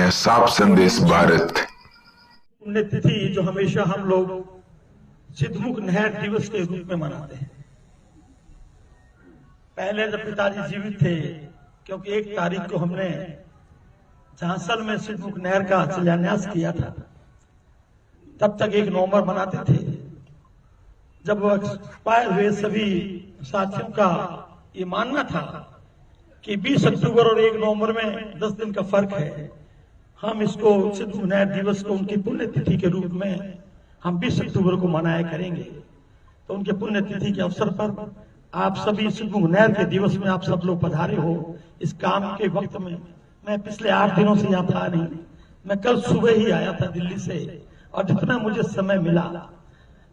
हैं साफ संदेश भारत। पुण्यतिथि जो हमेशा हम लोग सिद्धमुख नहर दिवस के रूप में मनाते हैं। पहले जब पिताजी जीवित थे, क्योंकि 1 तारीख को हमने झांसल में सिद्धमुख नहर का शिलान्यास किया था, तब तक 1 नवंबर मनाते थे। जब वो एक्सपायर हुए सभी साथियों का ये मानना था कि 20 अक्टूबर और 1 नवंबर में 10 दिन का फर्क है, हम इसको सिद्धमुख नहर दिवस को उनकी पुण्यतिथि के रूप में हम 20 अक्टूबर को मनाया करेंगे। तो उनके पुण्यतिथि के अवसर पर आप सभी सिद्धमुख नहर के दिवस में आप सब लोग पधारे हो। इस काम के वक्त में मैं पिछले 8 दिनों से यहाँ था नहीं, मैं कल सुबह ही आया था दिल्ली से, और जितना मुझे समय मिला,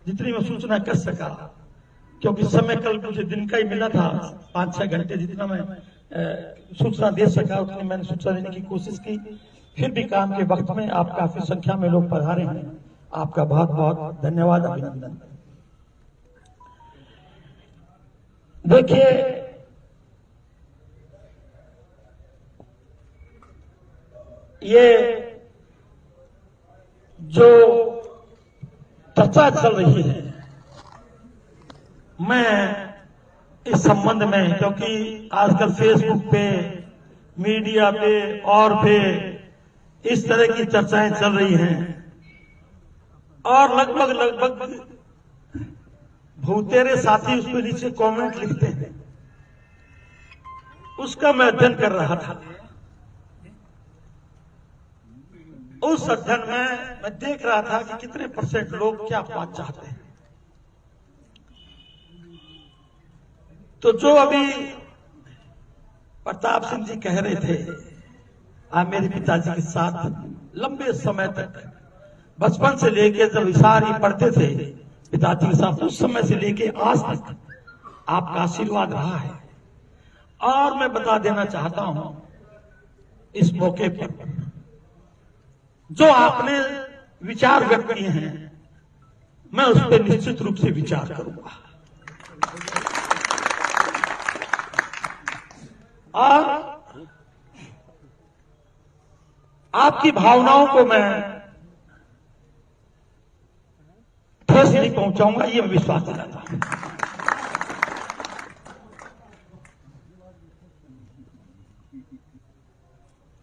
जितनी मैं सूचना कर सका, क्योंकि समय कल मुझे दिन का ही मिला था 5-6 घंटे, जितना मैं सूचना दे सका उतनी मैंने सूचना देने की कोशिश की। फिर भी काम के वक्त में आप काफी संख्या में लोग पधारे हैं, आपका बहुत बहुत धन्यवाद, अभिनंदन। देखिए, ये जो चर्चा चल रही है, मैं इस संबंध में, क्योंकि आजकल फेसबुक पे, मीडिया पे और पे इस तरह की चर्चाएं चल रही हैं और लगभग बहुतेरे साथी उस पर नीचे कमेंट लिखते हैं, उसका मैं अध्ययन कर रहा था। उस अध्ययन में मैं देख रहा था कि कितने % लोग क्या बात चाहते हैं। तो जो अभी प्रताप सिंह जी कह रहे थे, आप मेरे पिताजी के साथ लंबे समय तक, बचपन से लेके जब इशारे पढ़ते थे पिताजी के साथ, उस समय से लेके आज तक आपका आशीर्वाद रहा है। और मैं बता देना चाहता हूं इस मौके पर, जो आपने विचार व्यक्त किए हैं, मैं उस पर निश्चित रूप से विचार करूंगा और आपकी भावनाओं को मैं ठेस नहीं पहुंचाऊंगा, ये मैं विश्वास दिलाता हूं।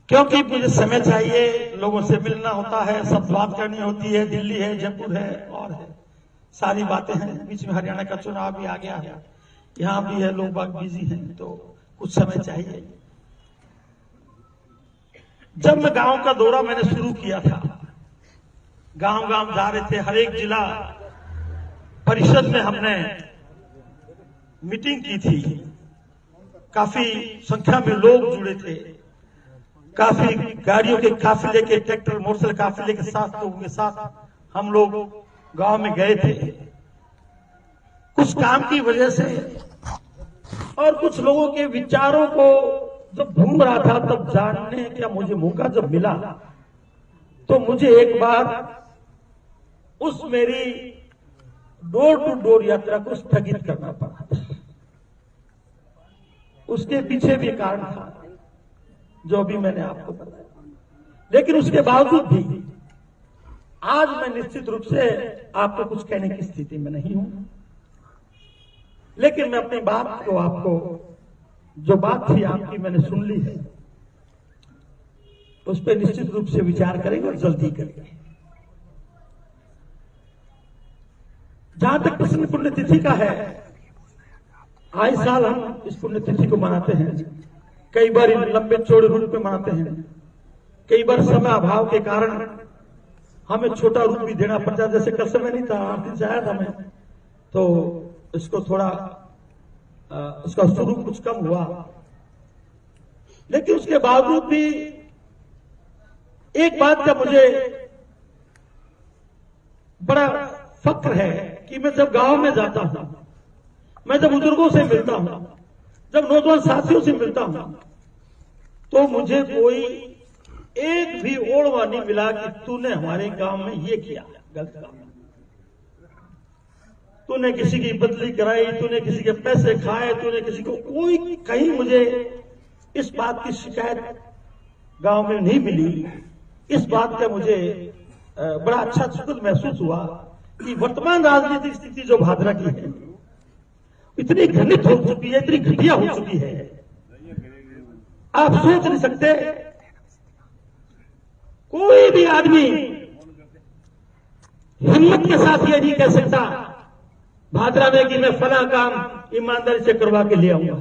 क्योंकि मुझे समय चाहिए, लोगों से मिलना होता है, सब बात करनी होती है, दिल्ली है, जयपुर है और है, सारी बातें हैं। बीच में हरियाणा का चुनाव भी आ गया है, यहां भी है, लोग बाग बिजी हैं, तो कुछ समय चाहिए। जब मैं गांव का दौरा मैंने शुरू किया था, गांव गांव जा रहे थे, हर एक जिला परिषद में हमने मीटिंग की थी, काफी संख्या में लोग जुड़े थे, काफी गाड़ियों के काफिले के, ट्रैक्टर मोटरसाइकिल काफिले के साथ, लोगों के साथ हम लोग गांव में गए थे। कुछ काम की वजह से और कुछ लोगों के विचारों को जब ढूंढ रहा था, तब जानने का मुझे मौका जब मिला, तो मुझे एक बार उस मेरी डोर टू डोर यात्रा को स्थगित करना पड़ा था। उसके पीछे भी कारण था जो अभी मैंने आपको बताया, लेकिन उसके बावजूद भी आज मैं निश्चित रूप से आपको कुछ कहने की स्थिति में नहीं हूं। लेकिन मैं अपनी बात को, आपको जो बात थी आपकी मैंने सुन ली है, उस पर निश्चित रूप से विचार करेंगे और जल्दी करेंगे। जहां तक प्रश्न पुण्यतिथि का है, आए साल हम इस पुण्यतिथि को मनाते हैं। कई बार लंबे चौड़े रूप में मनाते हैं, कई बार समय अभाव के कारण हमें छोटा रूप भी देना पड़ता है। जैसे कल समय नहीं था, 8 दिन से आया था मैं, तो इसको थोड़ा उसका स्वरूप कुछ कम हुआ, लेकिन उसके बावजूद भी एक बात का मुझे बड़ा फक्र है कि मैं जब गांव में जाता हूं, मैं जब बुजुर्गों से मिलता हूं, जब नौजवान साथियों से मिलता हूं, तो मुझे कोई एक भी ओढ़वा नहीं मिला कि तूने हमारे गांव में ये किया गलत काम, तूने किसी की बदली कराई, तूने किसी के पैसे खाए, तूने किसी को, कोई कहीं मुझे इस बात की शिकायत गांव में नहीं मिली इस बात का मुझे बड़ा अच्छा सुखद महसूस हुआ कि वर्तमान राजनीतिक स्थिति जो भादरा की है इतनी घृणित हो चुकी है, इतनी घटिया हो चुकी है, आप सोच नहीं सकते। कोई भी आदमी हिम्मत के साथ ये नहीं कह सकता भादरा में कि मैं फला काम ईमानदारी से करवा के ले आऊंगा।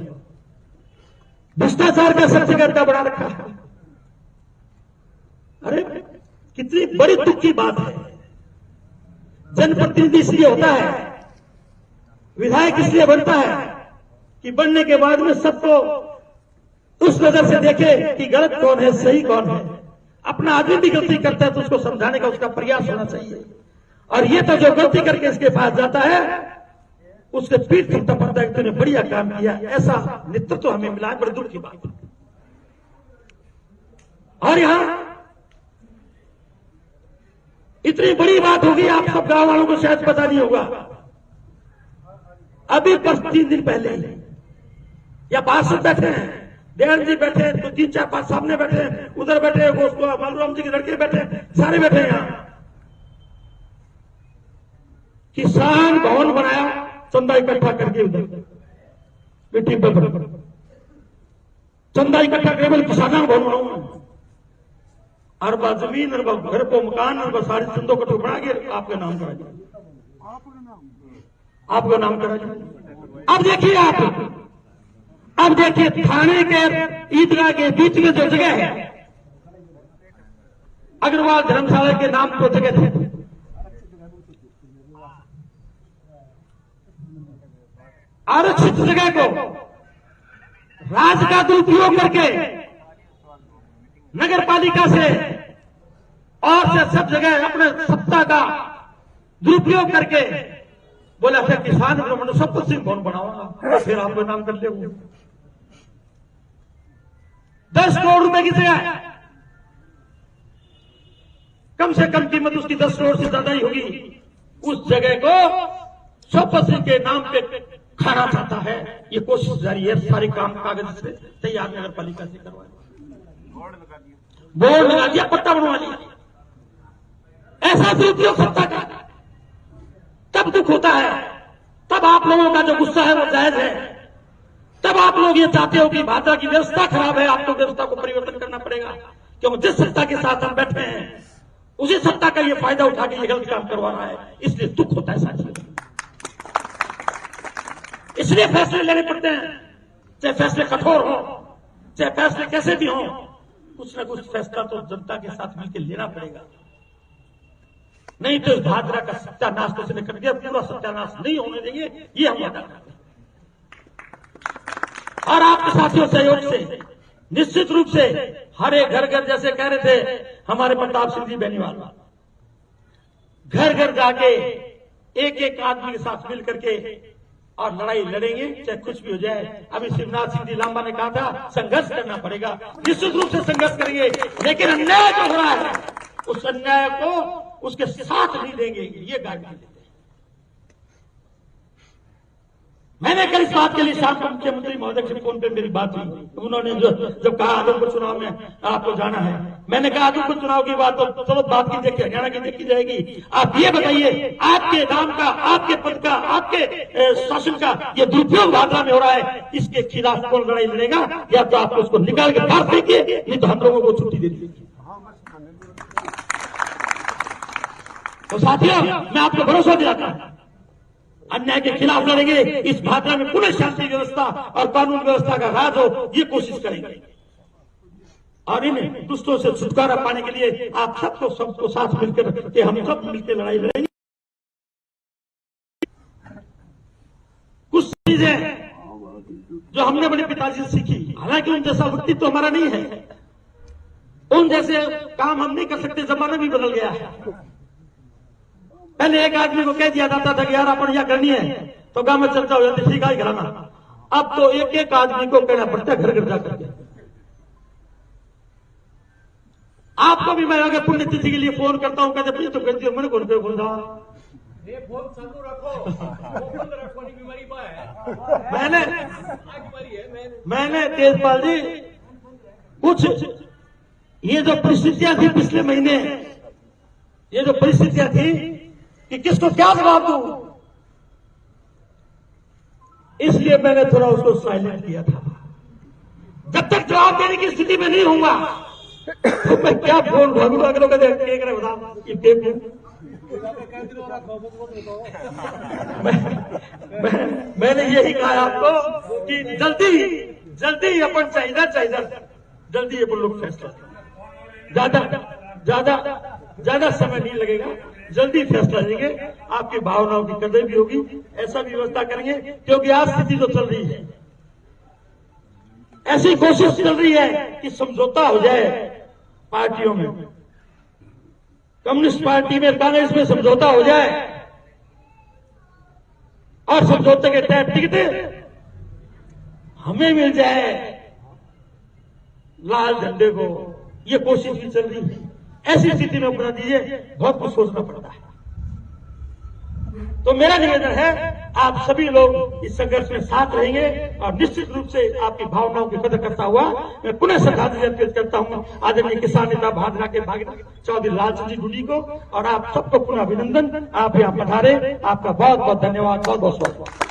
भ्रष्टाचार का सब जगह का बना रखा है। अरे कितनी बड़ी दुख की बात है। जनप्रतिनिधि इसलिए होता है, विधायक इसलिए बनता है कि बनने के बाद में सबको उस नजर से देखे कि गलत कौन है, सही कौन है। अपना आदमी भी गलती करता है तो उसको समझाने का उसका प्रयास होना चाहिए। और ये तो जो गलती करके इसके पास जाता है उसके पीठ थपथपा पड़ता है कि तूने बढ़िया काम किया। ऐसा नेतृत्व तो हमें मिला है, बड़े दुख की बात है। और यहां इतनी बड़ी बात होगी, आप सब गांव वालों को शायद पता नहीं होगा। अभी बस 3 दिन पहले ही या पार्षद बैठे हैं, दयाल जी बैठे हैं, तो 3 4 5 सामने बैठे हैं, उधर बैठे हैं, मालूराम जी के लड़के बैठे हैं, सारे बैठे हैं। यहां किसान भवन बनाया, चंदा इकट्ठा करके उधर मिट्टी पर चंदा इकट्ठा केवल किसानों का भवन बनाऊंगा। अरबा जमीन, अरबा घर को मकान, अरबा सारी चंदों को बना के आपका नाम करा जाए, आपका नाम करा जाए। अब देखिए थाने के ईदगाह के बीच में जो जगह है, अग्रवाल धर्मशाला के नाम पर जगह थे, आरक्षित जगह को राज का दुरुपयोग करके नगर पालिका से और से सब जगह अपने सत्ता का दुरुपयोग करके बोला फिर किसान मैंने सब कुछ भवन बनाऊंगा, फिर आपको नाम कर ले। 10 करोड़ रुपए की जगह, कम से कम कीमत उसकी 10 करोड़ से ज्यादा ही होगी। उस जगह को स्वपति के नाम पे खाना चाहता है। ये कोशिश जारी है, सारे काम कागज से तैयार नगर पालिका से करवाए, बोर्ड लगा दिया, पट्टा बनवा लिया। ऐसा दुरुपयोग सत्ता का तब दुख होता है, तब आप लोगों का जो गुस्सा है वो जायज है। तब आप लोग ये चाहते हो कि भादरा की व्यवस्था खराब है, आपको व्यवस्था को परिवर्तन करना पड़ेगा, क्योंकि जिस सत्ता के साथ हम बैठे हैं उसी सत्ता का ये फायदा उठा के ये गलत काम करवा रहा है। इसलिए दुख होता है साथियों, इसलिए फैसले लेने पड़ते हैं। चाहे फैसले कठोर हो, चाहे फैसले कैसे भी हो, कुछ न कुछ फैसला तो जनता के साथ मिलकर लेना पड़ेगा। नहीं तो इस भादरा का सत्यानाश तो उसने कर दिया, पूरा सत्यानाश नहीं होने देंगे, ये हम वादा करते हैं। और आपके साथियों सहयोग से निश्चित रूप से हर एक घर घर, जैसे कह रहे थे हमारे प्रताप सिंह जी बेनीवाल, घर घर जाके एक एक आदमी के साथ मिल करके और लड़ाई लड़ेंगे, चाहे कुछ भी हो जाए। अभी शिवनाथ सिंह जी लांबा ने कहा था संघर्ष करना पड़ेगा, निश्चित रूप से संघर्ष करेंगे, लेकिन अन्याय जो हो रहा है उस अन्याय को उसके साथ नहीं देंगे, ये गारंटी देते हैं। मैंने कल इस बात के लिए शाम को मुख्यमंत्री महोदय से फोन पे मेरी बात हुई, उन्होंने जब कहा आदमपुर चुनाव में आपको जाना है, मैंने कहा आदमपुर चुनाव की बात तो चलो बात की देखी, हरियाणा की देखी जाएगी। आप ये बताइए, आपके नाम का, आपके पद का, आपके शासन का ये दुरुपयोग भादरा में हो रहा है, इसके खिलाफ कौन लड़ाई लड़ेगा? या तो आपको उसको निकाल के बाहर फेंकिए, नहीं तो हम लोगों को छुट्टी दे दीजिए। तो साथियों, मैं आपको भरोसा दिलाता हूं, अन्याय के खिलाफ लड़ेंगे। इस भादरा में पुनः शांति व्यवस्था और कानून व्यवस्था का राज हो, ये कोशिश करेंगे। और इन दुष्टों से छुटकारा पाने के लिए आप सबको साथ मिलकर के हम सब मिलकर लड़ाई लड़ेंगे। कुछ चीजें जो हमने बड़े पिताजी से सीखी, हालांकि उन जैसा व्यक्तित्व तो हमारा नहीं है, उन जैसे काम हम नहीं कर सकते, जमाना भी बदल गया है। पहले एक आदमी को कह दिया जाता था कि यार अपन यह करनी है तो गांव में चर्चा हो जाती, ठीक है घराना। अब तो एक एक आदमी को कहना पड़ता है घर घर जाकर के। आपको भी मैं अगर पुण्यतिथि के लिए फोन करता हूं, कहते तो कहती हूँ मैंने कौन पे फोन था, फोन चालू रखो, बीमारी मैंने तेजपाल जी कुछ ये जो परिस्थितियां थी पिछले महीने, ये जो परिस्थितियां थी कि किसको क्या जवाब दूं, इसलिए मैंने थोड़ा उसको साइलेंट किया था। जब तक जवाब देने की स्थिति में नहीं होऊंगा तो मैं क्या फोन भागूंगा अगलों का देख रहे बता कि टेप मैंने यही कहा आपको कि जल्दी अपन चाहिए जल्दी अपन लोग फैसला, ज्यादा समय नहीं लगेगा, जल्दी फैसला लेंगे। आपकी भावनाओं की कदर भी होगी, ऐसा भी व्यवस्था करेंगे, क्योंकि आज स्थिति तो चल रही है, ऐसी कोशिश चल रही है कि समझौता हो जाए पार्टियों में, कम्युनिस्ट पार्टी में, कांग्रेस में समझौता हो जाए और समझौते के तहत टिकटें हमें मिल जाए, लाल झंडे को। ये कोशिश भी चल रही है। ऐसी स्थिति में बता दीजिए, बहुत कुछ सोचना पड़ता है। तो मेरा निवेदन है, आप सभी लोग इस संघर्ष में साथ रहेंगे और निश्चित रूप से आपकी भावनाओं की कदर करता हुआ मैं पुनः श्रद्धांजलि अर्पित करता हूं आदरणीय किसान नेता भादरा के भागीदार चौधरी लालचंद जी डूडी को, और आप सबको पुनः अभिनंदन। आप यहाँ पधारे, आपका बहुत बहुत धन्यवाद, बहुत बहुत स्वागत।